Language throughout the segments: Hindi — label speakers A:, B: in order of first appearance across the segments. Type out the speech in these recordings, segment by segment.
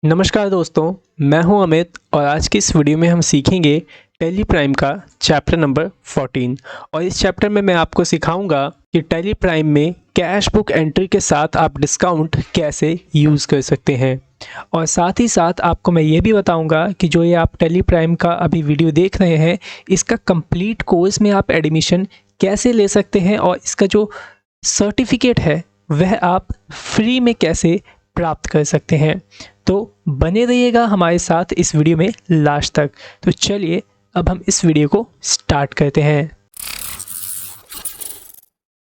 A: नमस्कार दोस्तों, मैं हूं अमित और आज की इस वीडियो में हम सीखेंगे टैली प्राइम का चैप्टर नंबर 14। और इस चैप्टर में मैं आपको सिखाऊंगा कि टैली प्राइम में कैश बुक एंट्री के साथ आप डिस्काउंट कैसे यूज़ कर सकते हैं। और साथ ही साथ आपको मैं ये भी बताऊंगा कि जो ये आप टैली प्राइम का अभी वीडियो देख रहे हैं, इसका कंप्लीट कोर्स में आप एडमिशन कैसे ले सकते हैं और इसका जो सर्टिफिकेट है वह आप फ्री में कैसे प्राप्त कर सकते हैं। तो बने रहिएगा हमारे साथ इस वीडियो में लास्ट तक। तो चलिए अब हम इस वीडियो को स्टार्ट करते हैं।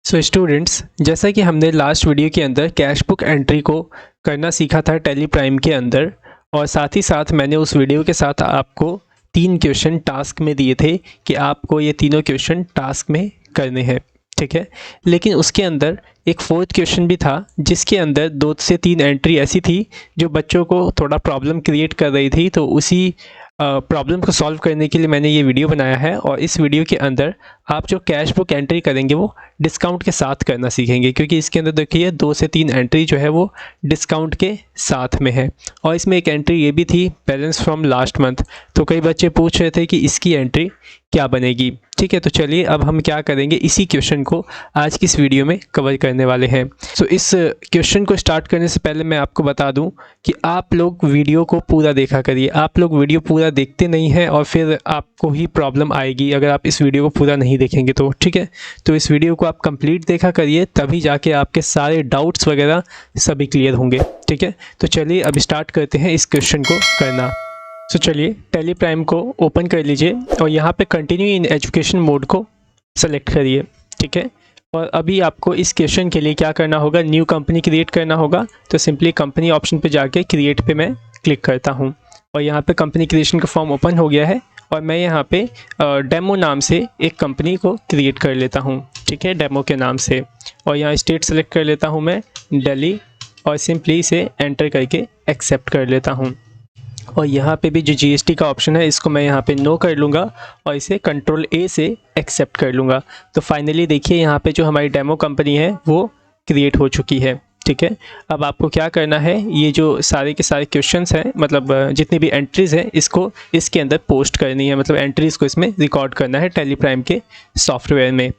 A: सो स्टूडेंट्स, जैसा कि हमने लास्ट वीडियो के अंदर कैश बुक एंट्री को करना सीखा था टैली प्राइम के अंदर, और साथ ही साथ मैंने उस वीडियो के साथ आपको 3 क्वेश्चन टास्क में दिए थे कि आपको ये तीनों क्वेश्चन टास्क में करने हैं, ठीक है। लेकिन उसके अंदर एक 4th क्वेश्चन भी था जिसके अंदर 2 से 3 एंट्री ऐसी थी जो बच्चों को थोड़ा प्रॉब्लम क्रिएट कर रही थी। तो उसी प्रॉब्लम को सॉल्व करने के लिए मैंने ये वीडियो बनाया है। और इस वीडियो के अंदर आप जो कैश बुक एंट्री करेंगे वो डिस्काउंट के साथ करना सीखेंगे, क्योंकि इसके अंदर देखिए 2 से 3 एंट्री जो है वो डिस्काउंट के साथ में है। और इसमें एक एंट्री ये भी थी बैलेंस फ्रॉम लास्ट मंथ। तो कई बच्चे पूछ रहे थे कि इसकी एंट्री क्या बनेगी, ठीक है। तो चलिए अब हम क्या करेंगे, इसी क्वेश्चन को आज की इस वीडियो में कवर करने वाले हैं। सो इस क्वेश्चन को स्टार्ट करने से पहले मैं आपको बता दूं कि आप लोग वीडियो को पूरा देखा करिए। आप लोग वीडियो पूरा देखते नहीं हैं और फिर आपको ही प्रॉब्लम आएगी अगर आप इस वीडियो को पूरा नहीं देखेंगे तो, ठीक है। तो इस वीडियो को आप कंप्लीट देखा करिए, तभी जाके आपके सारे डाउट्स वगैरह सभी क्लियर होंगे, ठीक है। तो चलिए अब स्टार्ट करते हैं इस क्वेश्चन को करना। सो चलिए टैली प्राइम को ओपन कर लीजिए और यहाँ पे कंटिन्यू इन एजुकेशन मोड को सेलेक्ट करिए, ठीक है। और अभी आपको इस क्वेश्चन के लिए क्या करना होगा, न्यू कंपनी क्रिएट करना होगा। तो सिंपली कंपनी ऑप्शन पे जाके क्रिएट पे मैं क्लिक करता हूँ और यहाँ पे कंपनी क्रिएशन का फॉर्म ओपन हो गया है। और मैं यहाँ पे डेमो नाम से एक कंपनी को क्रिएट कर लेता हूँ, ठीक है, डेमो के नाम से। और यहाँ स्टेट सेलेक्ट कर लेता हूँ मैं दिल्ली, और सिंपली इसे एंटर करके एक्सेप्ट कर लेता हूँ। और यहाँ पे भी जो जीएसटी का ऑप्शन है इसको मैं यहाँ पे नो कर लूँगा और इसे कंट्रोल ए से एक्सेप्ट कर लूँगा। तो फाइनली देखिए यहाँ पे जो हमारी डेमो कंपनी है वो क्रिएट हो चुकी है, ठीक है। अब आपको क्या करना है, ये जो सारे के सारे क्वेश्चंस हैं, मतलब जितनी भी एंट्रीज़ हैं, इसको इसके अंदर पोस्ट करनी है, मतलब एंट्रीज़ को इसमें रिकॉर्ड करना है टैली प्राइम के सॉफ्टवेयर में,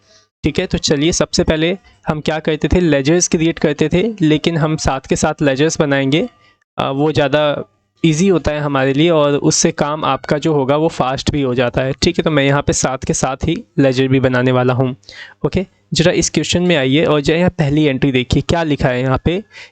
A: ठीक है। तो चलिए सबसे पहले हम क्या करते थे, लेजर्स क्रिएट करते थे, लेकिन हम साथ के साथ लेजर्स बनाएंगे, वो ज़्यादा ईजी होता है हमारे लिए और उससे काम आपका जो होगा वो फास्ट भी हो जाता है, ठीक है। तो मैं यहाँ पे साथ के साथ ही लेजर भी बनाने वाला हूँ, ओके। जरा इस क्वेश्चन में आइए और जो यहाँ पहली एंट्री देखिए क्या लिखा है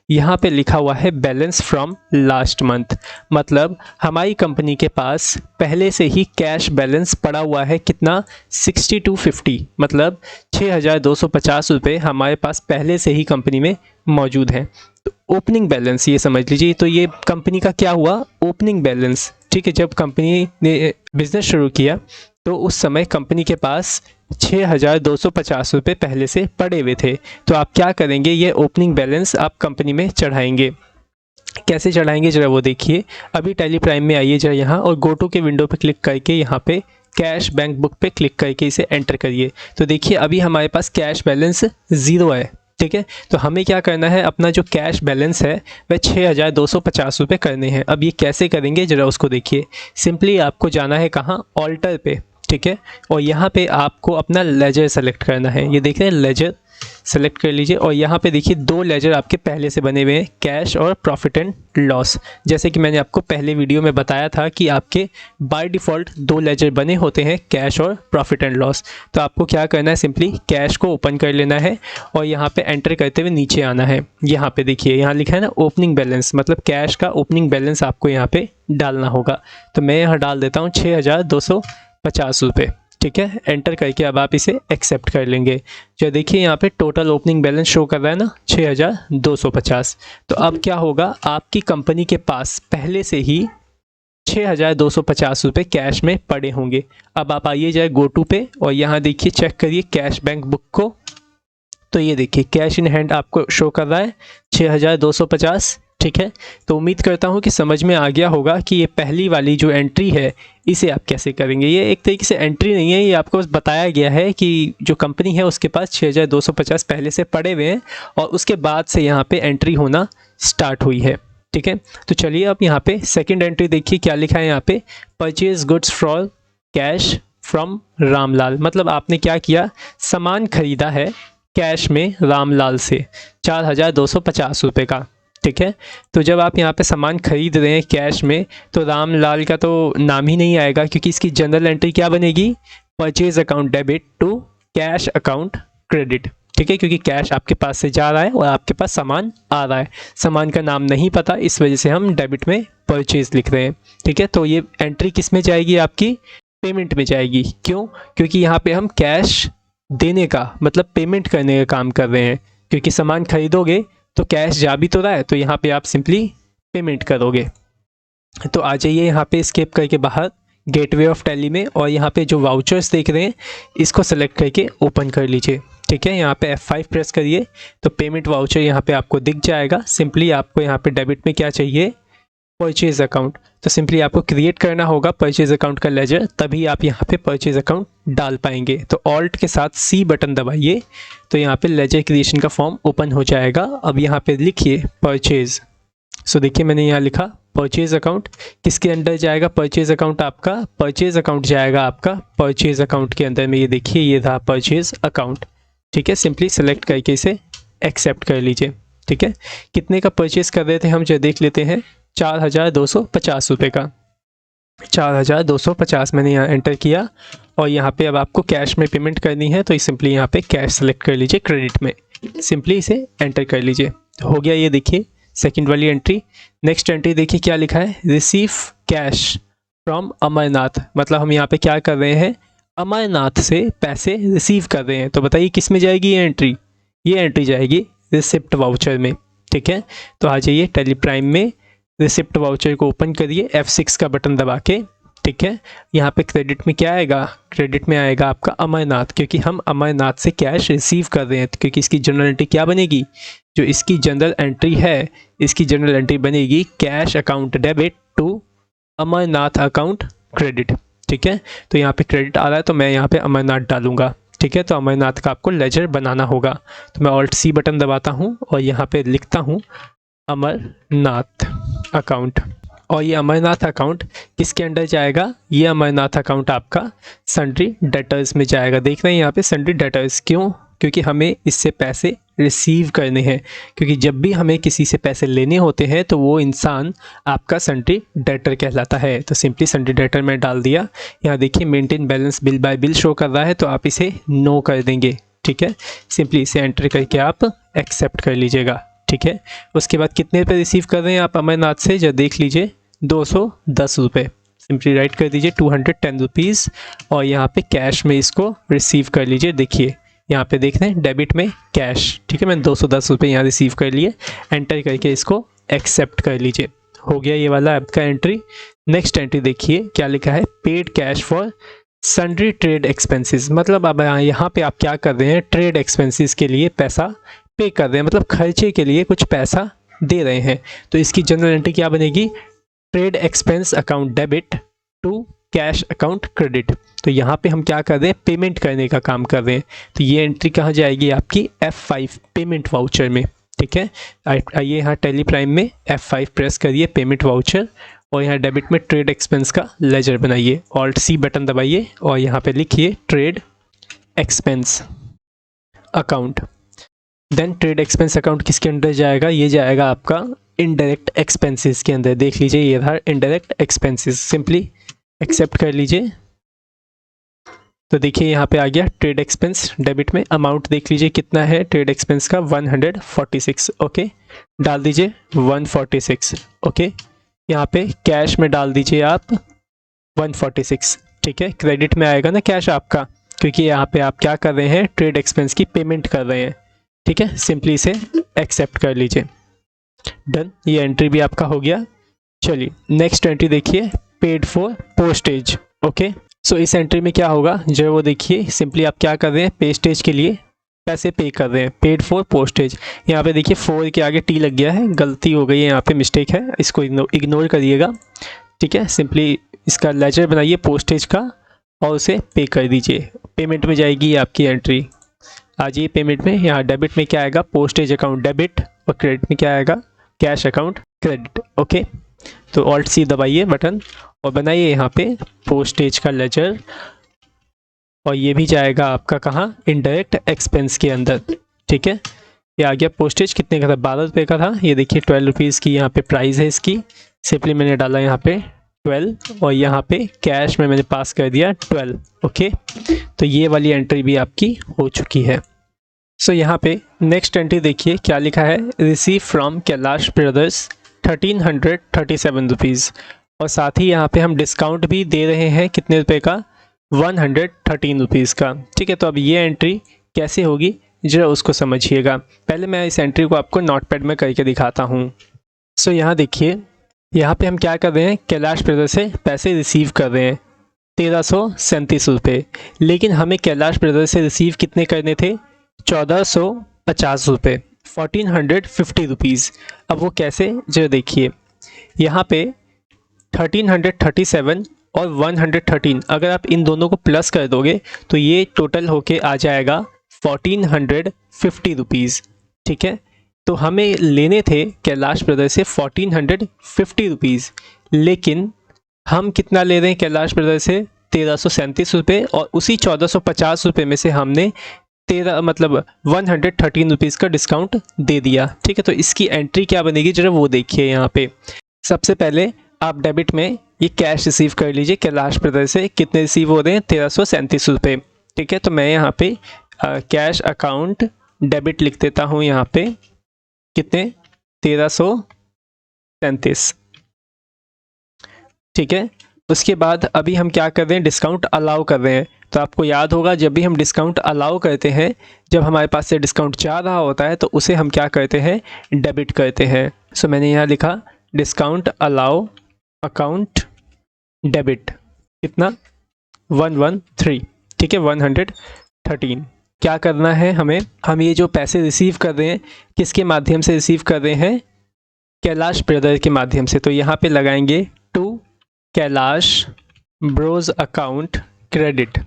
A: यहाँ पे लिखा हुआ है बैलेंस फ्रॉम लास्ट मंथ। मतलब हमारी कंपनी के पास पहले से ही कैश बैलेंस पड़ा हुआ है, कितना, 6250, मतलब 6250 रुपये हमारे पास पहले से ही कंपनी में मौजूद हैं। तो ओपनिंग बैलेंस ये समझ लीजिए, तो ये कंपनी का क्या हुआ, ओपनिंग बैलेंस, ठीक है। जब कंपनी ने बिज़नेस शुरू किया तो उस समय कंपनी के पास 6250 रुपये पहले से पड़े हुए थे। तो आप क्या करेंगे, ये ओपनिंग बैलेंस आप कंपनी में चढ़ाएंगे। कैसे चढ़ाएंगे जरा वो देखिए। अभी टैली प्राइम में आइए जरा यहाँ और गो टू के विंडो पे क्लिक करके यहाँ पे कैश बैंक बुक पे क्लिक करके इसे एंटर करिए। तो देखिए अभी हमारे पास कैश बैलेंस 0 है, ठीक है। तो हमें क्या करना है, अपना जो कैश बैलेंस है वह 6250 रुपये करने हैं। अब ये कैसे करेंगे जरा उसको देखिए। सिंपली आपको जाना है कहाँ, ऑल्टर पे, ठीक है। और यहाँ पे आपको अपना लेजर सेलेक्ट करना है, ये देख रहे हैं लेजर सेलेक्ट कर लीजिए। और यहाँ पे देखिए 2 लेजर आपके पहले से बने हुए हैं, कैश और प्रॉफिट एंड लॉस। जैसे कि मैंने आपको पहले वीडियो में बताया था कि आपके बाय डिफ़ॉल्ट 2 लेजर बने होते हैं, कैश और प्रॉफिट एंड लॉस। तो आपको क्या करना है, सिंपली कैश को ओपन कर लेना है और यहाँ पे एंटर करते हुए नीचे आना है। यहाँ पे देखिए यहाँ लिखा है ना ओपनिंग बैलेंस, मतलब कैश का ओपनिंग बैलेंस आपको यहाँ पे डालना होगा। तो मैं यहाँ डाल देता हूँ 6250 रुपये, ठीक है। एंटर करके अब आप इसे एक्सेप्ट कर लेंगे। जो देखिए यहाँ पे टोटल ओपनिंग बैलेंस शो कर रहा है ना 6250। तो अब क्या होगा, आपकी कंपनी के पास पहले से ही 6250 रुपये कैश में पड़े होंगे। अब आप आइए जाए गो टू पे और यहाँ देखिए चेक करिए कैश बैंक बुक को। तो ये देखिए कैश इन हैंड आपको शो कर रहा है 6250, ठीक है। तो उम्मीद करता हूँ कि समझ में आ गया होगा कि ये पहली वाली जो एंट्री है इसे आप कैसे करेंगे। ये एक तरीके से एंट्री नहीं है, ये आपको बस बताया गया है कि जो कंपनी है उसके पास 6250 पहले से पड़े हुए हैं और उसके बाद से यहाँ पे एंट्री होना स्टार्ट हुई है, ठीक है। तो चलिए अब यहाँ पे सेकंड एंट्री देखिए क्या लिखा है यहाँ पे, purchase goods for cash from Ramlal. मतलब आपने क्या किया, सामान खरीदा है कैश में रामलाल से 4250 रुपये का, ठीक है। तो जब आप यहाँ पे सामान खरीद रहे हैं कैश में, तो रामलाल का तो नाम ही नहीं आएगा, क्योंकि इसकी जनरल एंट्री क्या बनेगी, purchase account debit to cash account credit, ठीक है। क्योंकि कैश आपके पास से जा रहा है और आपके पास सामान आ रहा है, सामान का नाम नहीं पता, इस वजह से हम डेबिट में परचेज लिख रहे हैं, ठीक है। तो ये एंट्री किस में जाएगी, आपकी पेमेंट में जाएगी। क्यों, क्योंकि यहाँ पे हम कैश देने का मतलब पेमेंट करने का काम कर रहे हैं, क्योंकि सामान खरीदोगे तो कैश जा भी तो रहा है, तो यहाँ पे आप सिंपली पेमेंट करोगे। तो आ जाइए यहाँ पे स्केप करके बाहर गेटवे ऑफ टैली में, और यहाँ पे जो वाउचर्स देख रहे हैं इसको सेलेक्ट करके ओपन कर लीजिए, ठीक है। यहाँ पे F5 प्रेस करिए तो पेमेंट वाउचर यहाँ पे आपको दिख जाएगा। सिंपली आपको यहाँ पे डेबिट में क्या चाहिए, परचेज अकाउंट, तो सिंपली आपको क्रिएट करना होगा परचेज अकाउंट का लेजर, तभी आप यहाँ पे परचेज अकाउंट डाल पाएंगे। तो ऑल्ट के साथ C बटन दबाइए तो यहाँ पे लेजर क्रिएशन का फॉर्म ओपन हो जाएगा। अब यहाँ पे लिखिए परचेज। सो देखिए मैंने यहाँ लिखा परचेज अकाउंट, किसके अंडर जाएगा परचेज अकाउंट, आपका परचेज अकाउंट जाएगा आपका परचेज अकाउंट के अंदर में। ये देखिए ये था परचेज अकाउंट, ठीक है। सिंपली सेलेक्ट करके इसे एक्सेप्ट कर लीजिए, ठीक है। कितने का परचेज कर रहे थे हम, जो देख लेते हैं, 4250 रुपये का, 4250 मैंने यहाँ एंटर किया। और यहाँ पे अब आपको कैश में पेमेंट करनी है, तो सिंपली यहाँ पे कैश सेलेक्ट कर लीजिए, क्रेडिट में सिंपली इसे एंटर कर लीजिए। हो गया ये देखिए सेकंड वाली एंट्री। नेक्स्ट एंट्री देखिए क्या लिखा है, रिसीव कैश फ्रॉम अमरनाथ। मतलब हम यहाँ पे क्या कर रहे हैं, अमरनाथ से पैसे रिसीव कर रहे हैं। तो बताइए किस में जाएगी ये एंट्री, ये एंट्री जाएगी रिसिप्ट वाउचर में, ठीक है। तो आ जाइए टैली प्राइम में, रिसिप्ट वाउचर को ओपन करिए F6 का बटन दबा के, ठीक है। यहाँ पे क्रेडिट में क्या आएगा, क्रेडिट में आएगा आपका अमरनाथ, क्योंकि हम अमरनाथ से कैश रिसीव कर रहे हैं। क्योंकि इसकी जनरल एंट्री क्या बनेगी, जो इसकी जनरल एंट्री है, इसकी जनरल एंट्री बनेगी cash account debit to Amarnath account credit, ठीक है। तो यहाँ पे क्रेडिट आ रहा है तो मैं यहाँ पे अमरनाथ डालूंगा, ठीक है। तो अमरनाथ का आपको लेजर बनाना होगा, तो मैं ऑल्ट C बटन दबाता हूँ और यहाँ पे लिखता हूँ अमरनाथ अकाउंट। और ये अमरनाथ अकाउंट किसके अंडर जाएगा, ये अमरनाथ अकाउंट आपका सन्ड्री डेटर्स में जाएगा। देख रहे हैं यहाँ पे सन्ड्री डेटर्स, क्यों, क्योंकि हमें इससे पैसे रिसीव करने हैं। क्योंकि जब भी हमें किसी से पैसे लेने होते हैं तो वो इंसान आपका सन्ड्री डेटर कहलाता है। तो सिंपली सन्ड्री डेटर में डाल दिया। यहाँ देखिए maintain balance bill bye bill show कर रहा है, तो आप इसे नो कर देंगे, ठीक है। सिंपली इसे एंटर करके आप एक्सेप्ट कर लीजिएगा, ठीक है। उसके बाद कितने रुपये रिसीव कर रहे हैं आप अमरनाथ से, जब देख लीजिए 210 रुपये। सिंपली राइट कर दीजिए 210 रुपीज़ और यहाँ पे कैश में इसको रिसीव कर लीजिए। देखिए यहाँ पे देख रहे हैं डेबिट में कैश, ठीक है। मैंने 210 रुपये यहाँ रिसीव कर लिए, एंटर करके इसको एक्सेप्ट कर लीजिए। हो गया ये वाला आपका एंट्री। नेक्स्ट एंट्री देखिए क्या लिखा है, paid cash for sundry trade expenses. मतलब अब यहाँ पे आप क्या कर रहे हैं, ट्रेड एक्सपेंसेस के लिए पैसा पे कर रहे हैं, मतलब खर्चे के लिए कुछ पैसा दे रहे हैं। तो इसकी जनरल एंट्री क्या बनेगी, trade expense account debit to cash account credit. तो यहाँ पे हम क्या कर रहे हैं, पेमेंट करने का काम कर रहे हैं। तो ये एंट्री कहाँ जाएगी, आपकी F5 पेमेंट वाउचर में, ठीक है। आइए यहाँ टैली प्राइम में F5 प्रेस करिए, पेमेंट वाउचर, और यहाँ डेबिट में ट्रेड एक्सपेंस का लेजर बनाइए। ऑल्ट C बटन दबाइए और यहाँ पे लिखिए trade expense account. Then trade expense account किसके अंदर जाएगा, ये जाएगा आपका इनडायरेक्ट एक्सपेंसेस के अंदर। देख लीजिए ये था इनडायरेक्ट एक्सपेंसेस, सिंपली एक्सेप्ट कर लीजिए। तो देखिए यहाँ पे आ गया ट्रेड एक्सपेंस डेबिट में। अमाउंट देख लीजिए कितना है ट्रेड एक्सपेंस का, 146, ओके। डाल दीजिए 146, ओके। यहाँ पे कैश में डाल दीजिए आप 146, ठीक है। क्रेडिट में आएगा ना कैश आपका, क्योंकि यहाँ पे आप क्या कर रहे हैं, ट्रेड एक्सपेंस की पेमेंट कर रहे हैं, ठीक है। सिंपली इसे एक्सेप्ट कर लीजिए, डन। ये एंट्री भी आपका हो गया। चलिए नेक्स्ट एंट्री देखिए, पेड फॉर पोस्टेज, ओके। सो इस एंट्री में क्या होगा, जो वो देखिए सिंपली आप क्या कर रहे हैं, पोस्टेज के लिए पैसे पे कर रहे हैं, पेड फॉर पोस्टेज। यहाँ पे देखिए 4 के आगे T लग गया है, गलती हो गई है, यहाँ पे मिस्टेक है, इसको इग्नोर करिएगा, ठीक है। सिंपली इसका लेजर बनाइए पोस्टेज का और उसे पे कर दीजिए। पेमेंट में जाएगी आपकी एंट्री। आ जाइए पेमेंट में, यहाँ डेबिट में क्या आएगा, पोस्टेज अकाउंट डेबिट, और क्रेडिट में क्या आएगा, कैश अकाउंट क्रेडिट। ओके, तो ऑल्ट सी दबाइए बटन और बनाइए यहाँ पे पोस्टेज का लेजर, और ये भी जाएगा आपका कहाँ, इनडायरेक्ट एक्सपेंस के अंदर। ठीक है, ये आ गया पोस्टेज। कितने का था, 12 रुपये का था। ये देखिए 12 रुपीज़ की यहाँ पे प्राइस है इसकी। सिंपली मैंने डाला यहाँ पे 12 और यहाँ पे कैश में मैंने पास कर दिया 12। ओके, तो ये वाली एंट्री भी आपकी हो चुकी है। सो यहाँ पे नेक्स्ट एंट्री देखिए क्या लिखा है, receive from Kailash brothers 1337 rupees, और साथ ही यहाँ पे हम डिस्काउंट भी दे रहे हैं कितने रुपए का, 113 रुपीज़ का। ठीक है, तो अब ये एंट्री कैसे होगी जरा उसको समझिएगा। पहले मैं इस एंट्री को आपको नोटपैड में करके दिखाता हूँ। सो यहाँ देखिए, यहाँ पे हम क्या कर रहे हैं, कैलाश ब्रदर्स से पैसे रिसीव कर रहे हैं 1337 रुपये, लेकिन हमें कैलाश ब्रदर्स से रिसीव कितने करने थे, 1450 रुपये, 1450 रुपीज़। अब वो कैसे, जरा देखिए यहाँ पे 1337 और 113, अगर आप इन दोनों को प्लस कर दोगे तो ये टोटल होके आ जाएगा 1450 रुपीज़। ठीक है, तो हमें लेने थे कैलाश ब्रदर्स से 1450 रुपीज़, लेकिन हम कितना ले रहे हैं कैलाश ब्रदर्स से, 1337 रुपये, और उसी 1450 रुपये में से हमने 113 रुपीज़ का डिस्काउंट दे दिया। ठीक है, तो इसकी एंट्री क्या बनेगी जरा वो देखिए। यहाँ पे सबसे पहले आप डेबिट में ये कैश रिसीव कर लीजिए कैलाश ब्रदर्स से। कितने रिसीव हो रहे हैं, 1337 रुपये। ठीक है, तो मैं यहाँ पे कैश अकाउंट डेबिट लिख देता हूँ यहाँ पे, कितने, 1337। ठीक है, उसके बाद अभी हम क्या कर रहे हैं, डिस्काउंट अलाउ कर रहे हैं। तो आपको याद होगा जब भी हम डिस्काउंट अलाउ करते हैं, जब हमारे पास से डिस्काउंट जा रहा होता है तो उसे हम क्या करते हैं, डेबिट करते हैं। सो मैंने यहाँ लिखा डिस्काउंट अलाउ अकाउंट डेबिट, कितना, 113। ठीक है, 113। क्या करना है हमें, हम ये जो पैसे रिसीव कर रहे हैं किसके माध्यम से रिसीव कर रहे हैं, कैलाश ब्रदर के माध्यम से। तो यहाँ पे लगाएंगे to Kailash bros account credit.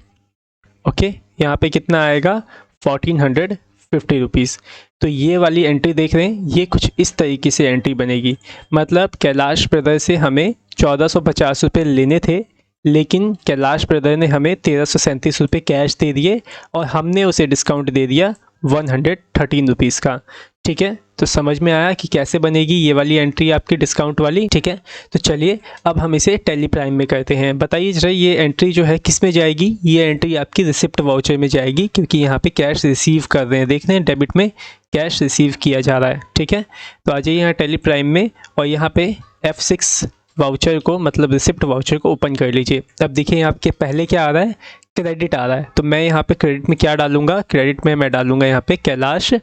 A: Okay, यहाँ पे कितना आएगा, 1450 रुपीज़। तो ये वाली एंट्री देख रहे हैं, ये कुछ इस तरीके से एंट्री बनेगी। मतलब कैलाश ब्रदर से हमें 1450 रुपये लेने थे, लेकिन कैलाश ब्रदर ने हमें 1337 रुपये कैश दे दिए और हमने उसे डिस्काउंट दे दिया 113 रुपीज़ का। ठीक है, तो समझ में आया कि कैसे बनेगी ये वाली एंट्री आपकी डिस्काउंट वाली। ठीक है, तो चलिए अब हम इसे टेली प्राइम में करते हैं। बताइए जरा ये एंट्री जो है किस में जाएगी, ये एंट्री आपकी रिसिप्ट वाउचर में जाएगी, क्योंकि यहाँ पे कैश रिसीव कर रहे हैं। देख रहे हैं डेबिट में कैश रिसीव किया जा रहा है। ठीक है, तो आ जाइए यहाँ टेली प्राइम में और यहाँ पे F6 वाउचर को, मतलब रिसिप्ट वाउचर को ओपन कर लीजिए। अब देखिए आपके पहले क्या आ रहा है, क्रेडिट आ रहा है। तो मैं यहाँ पे क्रेडिट में क्या डालूंगा, क्रेडिट में मैं डालूंगा यहाँ पे कैलाश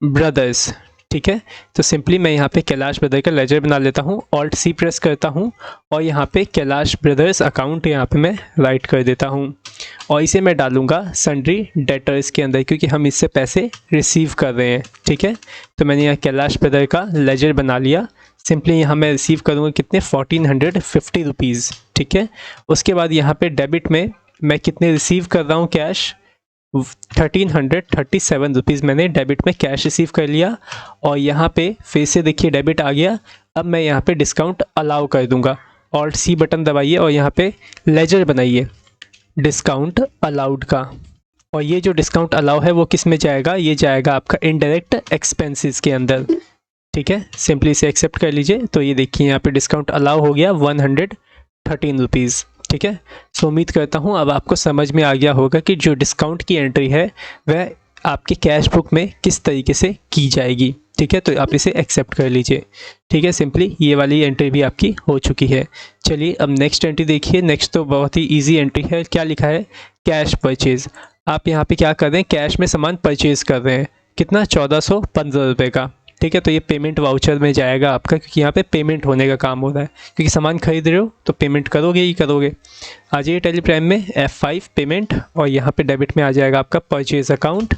A: ब्रदर्स। ठीक है, तो सिंपली मैं यहाँ पे कैलाश ब्रदर का लेजर बना लेता हूँ, ऑल्ट सी प्रेस करता हूँ और यहाँ पे कैलाश ब्रदर्स अकाउंट यहाँ पे मैं राइट कर देता हूँ, और इसे मैं डालूंगा सन्ड्री डेटर्स के अंदर, क्योंकि हम इससे पैसे रिसीव कर रहे हैं। ठीक है, तो मैंने यहाँ कैलाश ब्रदर का लेजर बना लिया। सिंपली यहाँ मैं रिसीव करूँगा कितने, 1450 रुपीज़। ठीक है, उसके बाद यहाँ पे डेबिट में मैं कितने रिसीव कर रहा हूँ कैश, 1337 रुपीज़ मैंने डेबिट में कैश रिसीव कर लिया, और यहाँ पे फिर से देखिए डेबिट आ गया। अब मैं यहाँ पे डिस्काउंट अलाउ कर दूंगा, ऑल्ट सी बटन दबाइए और यहाँ पे लेजर बनाइए डिस्काउंट अलाउड का, और ये जो डिस्काउंट अलाउ है वो किस में जाएगा, ये जाएगा आपका इनडायरेक्ट एक्सपेंसेस के अंदर। ठीक है, सिंपली इसे एक्सेप्ट कर लीजिए। तो ये देखिए यहाँ पे डिस्काउंट अलाउ हो गया 113 रुपीज़। ठीक है, सो उम्मीद करता हूँ अब आपको समझ में आ गया होगा कि जो डिस्काउंट की एंट्री है वह आपके कैश बुक में किस तरीके से की जाएगी। ठीक है, तो आप इसे एक्सेप्ट कर लीजिए। ठीक है, सिंपली ये वाली एंट्री भी आपकी हो चुकी है। चलिए अब नेक्स्ट एंट्री देखिए। नेक्स्ट तो बहुत ही इजी एंट्री है। क्या लिखा है, कैश परचेज़। आप यहाँ पे क्या कर रहे हैं, कैश में सामान परचेज़ कर रहे हैं, कितना, 1415 रुपये का। ठीक है, तो ये पेमेंट वाउचर में जाएगा आपका, क्योंकि यहाँ पे पेमेंट होने का काम हो रहा है, क्योंकि सामान खरीद रहे हो तो पेमेंट करोगे ही करोगे। आ जाइए टेली प्राइम में F5 पेमेंट, और यहाँ पे डेबिट में आ जाएगा आपका परचेज़ अकाउंट।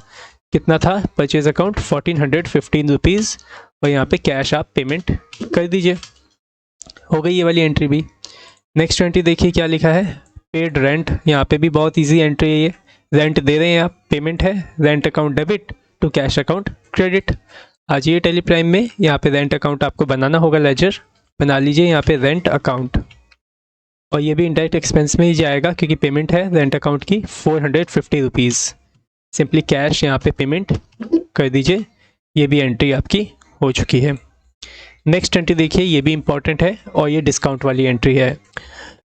A: कितना था परचेज़ अकाउंट, 1415 रुपीज़, और यहाँ पे कैश आप पेमेंट कर दीजिए। हो गई ये वाली एंट्री भी। नेक्स्ट एंट्री देखिए क्या लिखा है, पेड रेंट। यहाँ पे भी बहुत ईजी एंट्री है ये। रेंट दे रहे हैं आप, पेमेंट है, rent account debit to cash account credit. आ जाइए टेली प्राइम में, यहाँ पे रेंट अकाउंट आपको बनाना होगा, लेजर बना लीजिए यहाँ पे रेंट अकाउंट, और ये भी इंडायरेक्ट एक्सपेंस में ही जाएगा क्योंकि पेमेंट है रेंट अकाउंट की 450 रुपीज़। सिंपली कैश यहाँ पे पेमेंट कर दीजिए, ये भी एंट्री आपकी हो चुकी है। नेक्स्ट एंट्री देखिए, ये भी इंपॉर्टेंट है और ये डिस्काउंट वाली एंट्री है।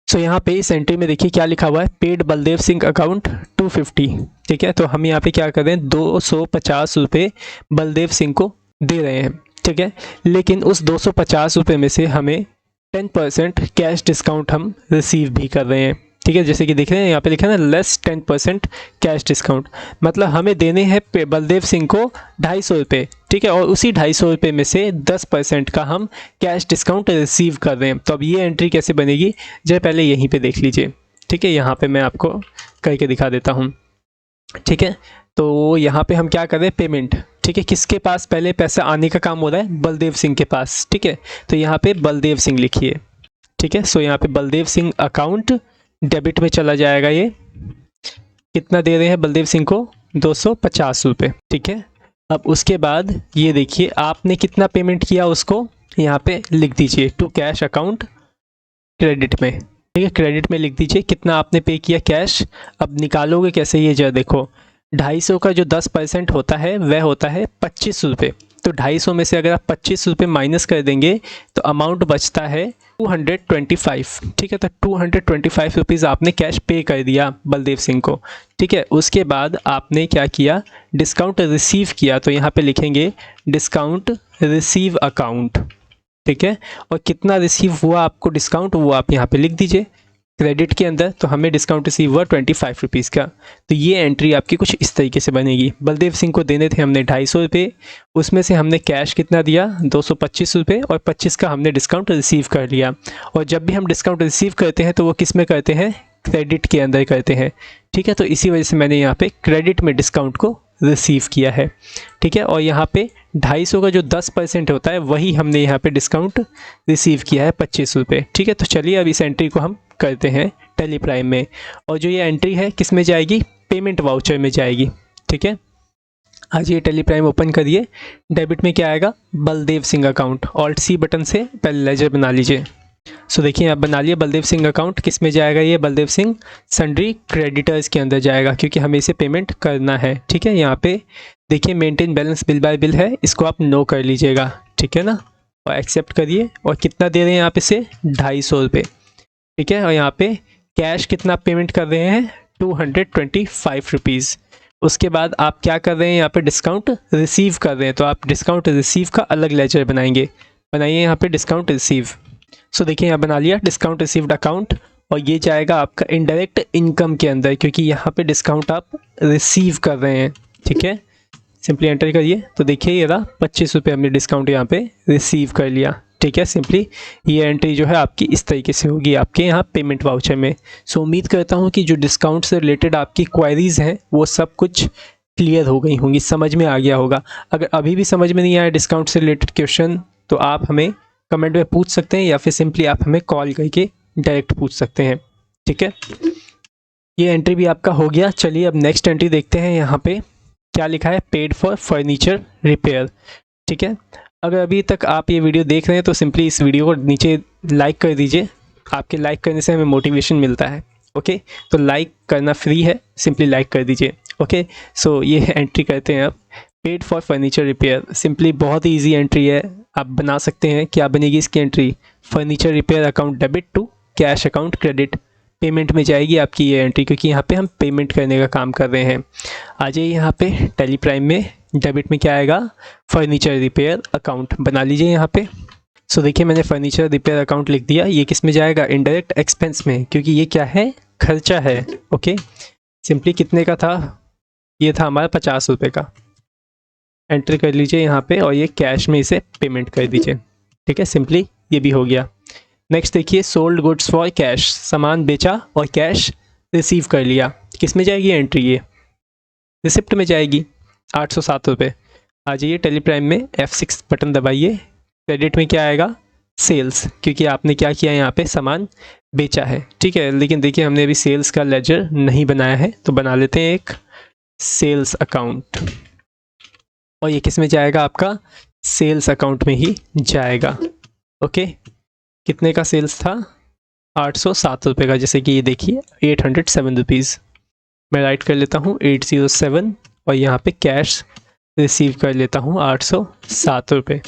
A: सो यहाँ पे इस एंट्री में देखिए क्या लिखा हुआ है, पेड बलदेव सिंह अकाउंट 250। ठीक है, तो हम यहाँ पे क्या कर रहे हैं, 250 रुपये बलदेव सिंह को दे रहे हैं। ठीक है, लेकिन उस 250 रुपये में से हमें 10% कैश डिस्काउंट हम रिसीव भी कर रहे हैं। ठीक है, जैसे कि देख रहे हैं यहाँ पे लिखा है ना, लेस 10% कैश डिस्काउंट, मतलब हमें देने हैं बलदेव सिंह को 250 रुपये। ठीक है, और उसी 250 रुपये में से 10% का हम कैश डिस्काउंट रिसीव कर रहे हैं। तो अब ये एंट्री कैसे बनेगी, जब पहले यहीं पे देख लीजिए। ठीक है, यहाँ पे मैं आपको करके दिखा देता हूँ। ठीक है, तो यहाँ पे हम क्या कर रहे हैं, पेमेंट। ठीक है, किसके पास पहले पैसा आने का काम हो रहा है, बलदेव सिंह के पास। ठीक है, तो यहाँ पे बलदेव सिंह लिखिए। ठीक है, सो यहाँ पे बलदेव सिंह अकाउंट डेबिट में चला जाएगा। ये कितना दे रहे हैं बलदेव सिंह को, 250 रुपये। ठीक है, अब उसके बाद ये देखिए आपने कितना पेमेंट किया उसको यहाँ पे लिख दीजिए, टू कैश अकाउंट क्रेडिट में। ठीक है, क्रेडिट में लिख दीजिए कितना आपने पे किया कैश। अब निकालोगे कैसे, ये जरा देखो, 250 का जो 10% होता है वह होता है 25 रुपये। तो 250 में से अगर आप 25 रुपये माइनस कर देंगे तो अमाउंट बचता है 225। ठीक है, तो 225 रुपीज़ आपने कैश पे कर दिया बलदेव सिंह को। ठीक है, उसके बाद आपने क्या किया, डिस्काउंट रिसीव किया, तो यहाँ पे लिखेंगे डिस्काउंट रिसीव अकाउंट। ठीक है, और कितना रिसीव हुआ आपको डिस्काउंट, वो आप यहाँ पे लिख दीजिए क्रेडिट के अंदर। तो हमें डिस्काउंट रिसीव हुआ 25 रुपीज़ का। तो ये एंट्री आपकी कुछ इस तरीके से बनेगी। बलदेव सिंह को देने थे हमने 250 रुपये, उसमें से हमने कैश कितना दिया, 225 रुपये, और 25 का हमने डिस्काउंट रिसीव कर लिया। और जब भी हम डिस्काउंट रिसीव करते हैं तो वो किस में करते हैं, क्रेडिट के अंदर करते हैं। ठीक है, तो इसी वजह से मैंने यहाँ पे क्रेडिट में डिस्काउंट को रिसीव किया है। ठीक है, और यहाँ पे 250 का जो 10% होता है वही हमने यहाँ पे डिस्काउंट रिसीव किया है 25 रुपये। ठीक है, तो चलिए अब इस एंट्री को हम करते हैं टेली प्राइम में, और जो ये एंट्री है किस में जाएगी, पेमेंट वाउचर में जाएगी। ठीक है, आज ये टेली प्राइम ओपन करिए, डेबिट में क्या आएगा, Baldev Singh account. Alt C button से पहले लेजर बना लीजिए। सो देखिए आप बना लिए बलदेव सिंह अकाउंट, किस में जाएगा, ये बलदेव सिंह सन्ड्री क्रेडिटर्स के अंदर जाएगा क्योंकि हमें इसे पेमेंट करना है। ठीक है, यहाँ पे देखिए maintain balance bill bye bill है, इसको आप नो कर लीजिएगा। ठीक है ना, और एक्सेप्ट करिए। और कितना दे रहे हैं आप इसे, 250 रुपये। ठीक है, और यहाँ पे कैश कितना पेमेंट कर रहे हैं, 225 रुपीज़। उसके बाद आप क्या कर रहे हैं, यहाँ पे डिस्काउंट रिसीव कर रहे हैं, तो आप डिस्काउंट रिसीव का अलग लेजर बनाएंगे। बनाइए यहाँ पे डिस्काउंट रिसीव। सो देखिए यहाँ बना लिया डिस्काउंट रिसीव्ड अकाउंट, और ये जाएगा आपका इनडायरेक्ट इनकम के अंदर क्योंकि यहाँ पे डिस्काउंट आप रिसीव कर रहे हैं। ठीक है, सिंपली एंटर करिए, तो देखिए ये रहा 25 रुपये हमने डिस्काउंट यहाँ पे रिसीव कर लिया। ठीक है, सिंपली ये एंट्री जो है आपकी इस तरीके से होगी आपके यहाँ पेमेंट वाउचर में। सो उम्मीद करता हूँ कि जो डिस्काउंट से रिलेटेड आपकी क्वायरीज़ हैं वो सब कुछ क्लियर हो गई होंगी, समझ में आ गया होगा। अगर अभी भी समझ में नहीं आया डिस्काउंट से रिलेटेड क्वेश्चन तो आप हमें कमेंट में पूछ सकते हैं या फिर सिंपली आप हमें कॉल करके डायरेक्ट पूछ सकते हैं। ठीक है, ये एंट्री भी आपका हो गया। चलिए अब नेक्स्ट एंट्री देखते हैं, यहाँ पे क्या लिखा है, पेड फॉर फर्नीचर रिपेयर। ठीक है, अगर अभी तक आप ये वीडियो देख रहे हैं तो सिंपली इस वीडियो को नीचे लाइक कर दीजिए, आपके लाइक करने से हमें मोटिवेशन मिलता है। ओके, तो लाइक करना फ्री है, सिंपली लाइक कर दीजिए। ओके, सो ये एंट्री करते हैं अब, paid for furniture repair. Simply बहुत ही ईजी एंट्री है, आप बना सकते हैं। क्या बनेगी इसकी एंट्री, furniture repair account debit to cash account credit. Payment में जाएगी आपकी ये एंट्री क्योंकि यहाँ पे हम पेमेंट करने का काम कर रहे हैं। आ जाइए यहाँ पे टेली प्राइम में, डेबिट में क्या आएगा, फर्नीचर रिपेयर अकाउंट। बना लीजिए यहाँ पे। सो देखिए मैंने फर्नीचर रिपेयर अकाउंट लिख दिया, ये किस में जाएगा, इनडायरेक्ट एक्सपेंस में, क्योंकि ये क्या है, खर्चा है। ओके, सिंपली कितने का था, ये था हमारा 50 रुपये का। एंटर कर लीजिए यहाँ पे और ये कैश में इसे पेमेंट कर दीजिए। ठीक है, सिंपली ये भी हो गया। नेक्स्ट देखिए, सोल्ड गुड्स फॉर कैश, सामान बेचा और कैश रिसीव कर लिया। किस में जाएगी एंट्री, ये रिसिप्ट में जाएगी, 807 रुपये। आ जाइए टेली प्राइम में, F6 बटन दबाइए। क्रेडिट में क्या आएगा, सेल्स, क्योंकि आपने क्या किया यहाँ पे, सामान बेचा है। ठीक है, लेकिन देखिए हमने अभी सेल्स का लेजर नहीं बनाया है तो बना लेते हैं एक सेल्स अकाउंट। और ये किस में जाएगा आपका, सेल्स अकाउंट में ही जाएगा। ओके, कितने का सेल्स था? 807 रुपये का, जैसे कि ये देखिए 807 रुपीज़। मैं राइट कर लेता हूँ 807 और यहाँ पे कैश रिसीव कर लेता हूँ 807 रुपये।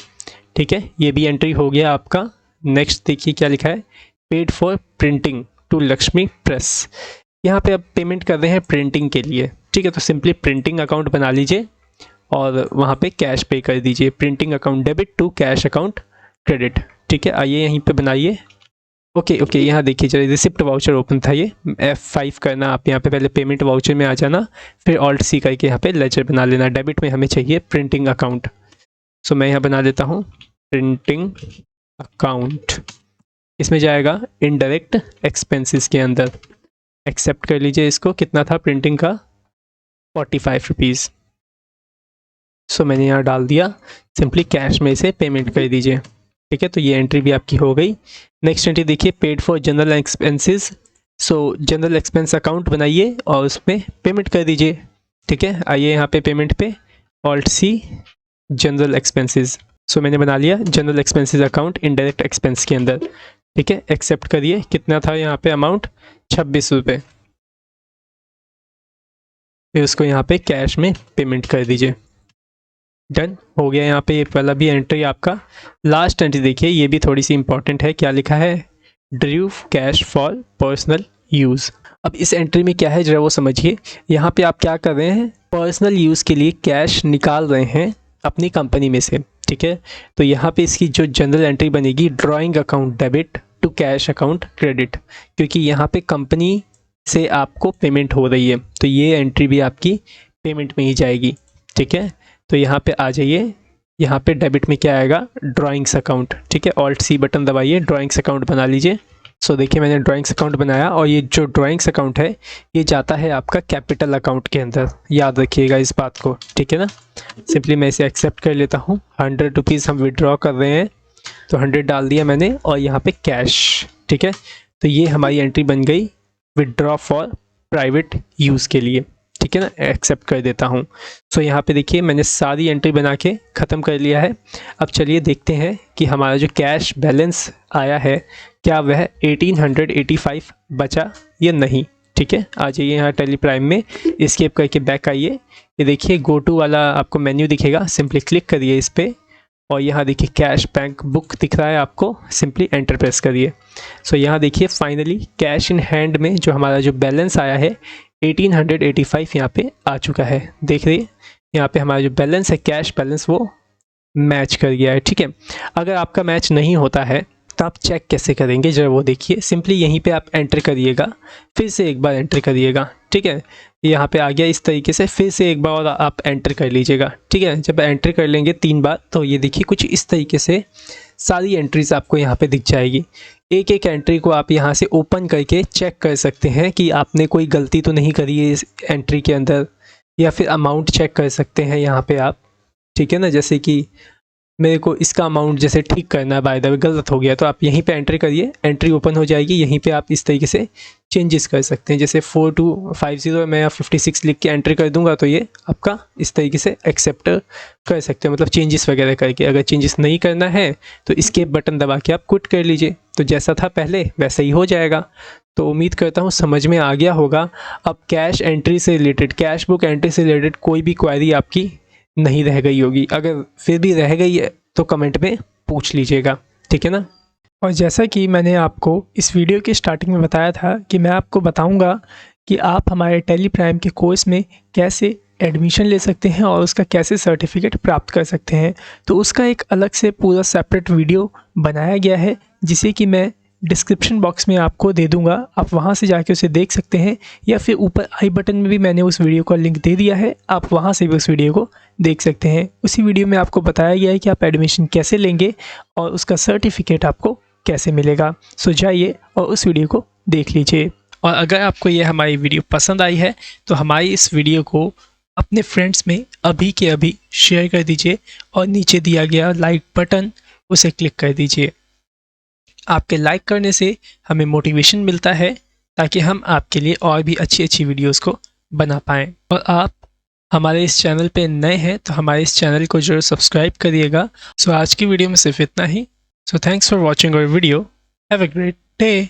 A: ठीक है, ये भी एंट्री हो गया आपका। नेक्स्ट देखिए क्या लिखा है, paid for printing to Lakshmi press. यहाँ पे अब पेमेंट कर रहे हैं प्रिंटिंग के लिए। ठीक है, तो सिंपली प्रिंटिंग अकाउंट बना लीजिए और वहाँ पे कैश पे कर दीजिए। Printing account debit to cash account credit. ठीक है, आइए यहीं पे बनाइए। ओके, यहाँ देखिए चलिए, रिसिप्ट वाउचर ओपन था, ये F5 करना। आप यहाँ पे पहले पेमेंट वाउचर में आ जाना, फिर ऑल्ट सी करके यहाँ पे लेजर बना लेना। डेबिट में हमें चाहिए प्रिंटिंग अकाउंट, सो मैं यहाँ बना लेता हूँ प्रिंटिंग अकाउंट। इसमें जाएगा इनडायरेक्ट एक्सपेंसेस के अंदर। एक्सेप्ट कर लीजिए इसको। कितना था प्रिंटिंग का? 45 रुपीज़। सो मैंने यहाँ डाल दिया। सिंपली कैश में इसे पेमेंट कर दीजिए। ठीक है, तो ये एंट्री भी आपकी हो गई। नेक्स्ट एंट्री देखिए, paid for general expenses. So general expense account बनाइए और उसमें पेमेंट कर दीजिए। ठीक है, आइए यहाँ पे पेमेंट पे ऑल्ट सी जनरल एक्सपेंसेस। सो मैंने बना लिया general expenses account indirect expense के अंदर। ठीक है, एक्सेप्ट करिए। कितना था यहाँ पे अमाउंट? 26 रुपये। फिर उसको यहाँ पे कैश में पेमेंट कर दीजिए। डन हो गया। यहाँ पे ये वाला भी एंट्री आपका। लास्ट एंट्री देखिए, ये भी थोड़ी सी इंपॉर्टेंट है। क्या लिखा है? Drew cash for personal use. अब इस एंट्री में क्या है जरा वो समझिए। यहाँ पे आप क्या कर रहे हैं? पर्सनल यूज़ के लिए कैश निकाल रहे हैं अपनी कंपनी में से। ठीक है, तो यहाँ पे इसकी जो जनरल एंट्री बनेगी, drawing account debit to cash account credit, क्योंकि यहाँ पे कंपनी से आपको पेमेंट हो रही है, तो ये एंट्री भी आपकी पेमेंट में ही जाएगी। ठीक है, तो यहाँ पे आ जाइए। यहाँ पे डेबिट में क्या आएगा? Drawings account. ठीक है, ऑल्ट सी बटन दबाइए, ड्राइंग्स अकाउंट बना लीजिए। सो देखिए मैंने ड्राइंग्स अकाउंट बनाया और ये जो ड्राइंग्स अकाउंट है ये जाता है आपका कैपिटल अकाउंट के अंदर। याद रखिएगा इस बात को। ठीक है ना, सिंपली मैं इसे एक्सेप्ट कर लेता हूँ। 100 रुपीज़ हम विड्रॉ कर रहे हैं, तो 100 डाल दिया मैंने और यहाँ पे कैश। ठीक है, तो ये हमारी एंट्री बन गई विड्रॉ फॉर प्राइवेट यूज़ के लिए। ठीक है ना, एक्सेप्ट कर देता हूँ। सो यहाँ पे देखिए मैंने सारी एंट्री बना के ख़त्म कर लिया है। अब चलिए देखते हैं कि हमारा जो कैश बैलेंस आया है क्या वह 1885 बचा या नहीं। ठीक है, आ जाइए यहाँ टेली प्राइम में, एस्केप करके बैक आइए। ये देखिए गो टू वाला आपको मेन्यू दिखेगा, सिंपली क्लिक करिए इस पर और यहाँ देखिए कैश बैंक बुक दिख रहा है आपको, सिंपली एंटर प्रेस करिए। सो यहाँ देखिए फाइनली कैश इन हैंड में जो हमारा जो बैलेंस आया है 1885 यहाँ पे आ चुका है। देख रही यहाँ पे हमारा जो बैलेंस है कैश बैलेंस वो मैच कर गया है। ठीक है, अगर आपका मैच नहीं होता है तो आप चेक कैसे करेंगे जरा वो देखिए। सिंपली यहीं पे आप एंटर करिएगा, फिर से एक बार एंटर करिएगा। ठीक है, यहाँ पे आ गया इस तरीके से, फिर से एक बार और आप एंटर कर लीजिएगा। ठीक है, जब एंटर कर लेंगे 3 बार तो ये देखिए कुछ इस तरीके से सारी एंट्रीज आपको यहाँ पे दिख जाएगी। एक एक एंट्री को आप यहाँ से ओपन करके चेक कर सकते हैं कि आपने कोई गलती तो नहीं करी है इस एंट्री के अंदर, या फिर अमाउंट चेक कर सकते हैं यहाँ पे आप। ठीक है ना, जैसे कि मेरे को इसका अमाउंट जैसे ठीक करना है, बाय द वे गलत हो गया, तो आप यहीं पे एंट्री करिए, एंट्री ओपन हो जाएगी। यहीं पे आप इस तरीके से चेंजेस कर सकते हैं। जैसे 4250 मैं 56 लिख के एंट्री कर दूंगा तो ये आपका इस तरीके से एक्सेप्ट कर सकते हैं, मतलब चेंजेस वगैरह करके। अगर चेंजेस नहीं करना है तो इसके बटन दबा के आप क्विट कर लीजिए, तो जैसा था पहले वैसा ही हो जाएगा। तो उम्मीद करता हूँ समझ में आ गया होगा। अब कैश एंट्री से रिलेटेड, कैश बुक एंट्री से रिलेटेड कोई भी क्वेरी आपकी नहीं रह गई होगी। अगर फिर भी रह गई है तो कमेंट में पूछ लीजिएगा। ठीक है ना, और जैसा कि मैंने आपको इस वीडियो के स्टार्टिंग में बताया था कि मैं आपको बताऊंगा कि आप हमारे टेली प्राइम के कोर्स में कैसे एडमिशन ले सकते हैं और उसका कैसे सर्टिफिकेट प्राप्त कर सकते हैं, तो उसका एक अलग से पूरा सेपरेट वीडियो बनाया गया है जिसे कि मैं डिस्क्रिप्शन बॉक्स में आपको दे दूंगा। आप वहां से जाके उसे देख सकते हैं, या फिर ऊपर आई बटन में भी मैंने उस वीडियो का लिंक दे दिया है, आप वहां से भी उस वीडियो को देख सकते हैं। उसी वीडियो में आपको बताया गया है कि आप एडमिशन कैसे लेंगे और उसका सर्टिफिकेट आपको कैसे मिलेगा। सो जाइए और उस वीडियो को देख लीजिए। और अगर आपको यह हमारी वीडियो पसंद आई है तो हमारी इस वीडियो को अपने फ्रेंड्स में अभी के अभी शेयर कर दीजिए और नीचे दिया गया लाइक बटन उसे क्लिक कर दीजिए। आपके लाइक करने से हमें मोटिवेशन मिलता है ताकि हम आपके लिए और भी अच्छी अच्छी वीडियोस को बना पाएँ। और आप हमारे इस चैनल पे नए हैं तो हमारे इस चैनल को जरूर सब्सक्राइब करिएगा। सो आज की वीडियो में सिर्फ इतना ही। So thanks for watching our video. Have a great day.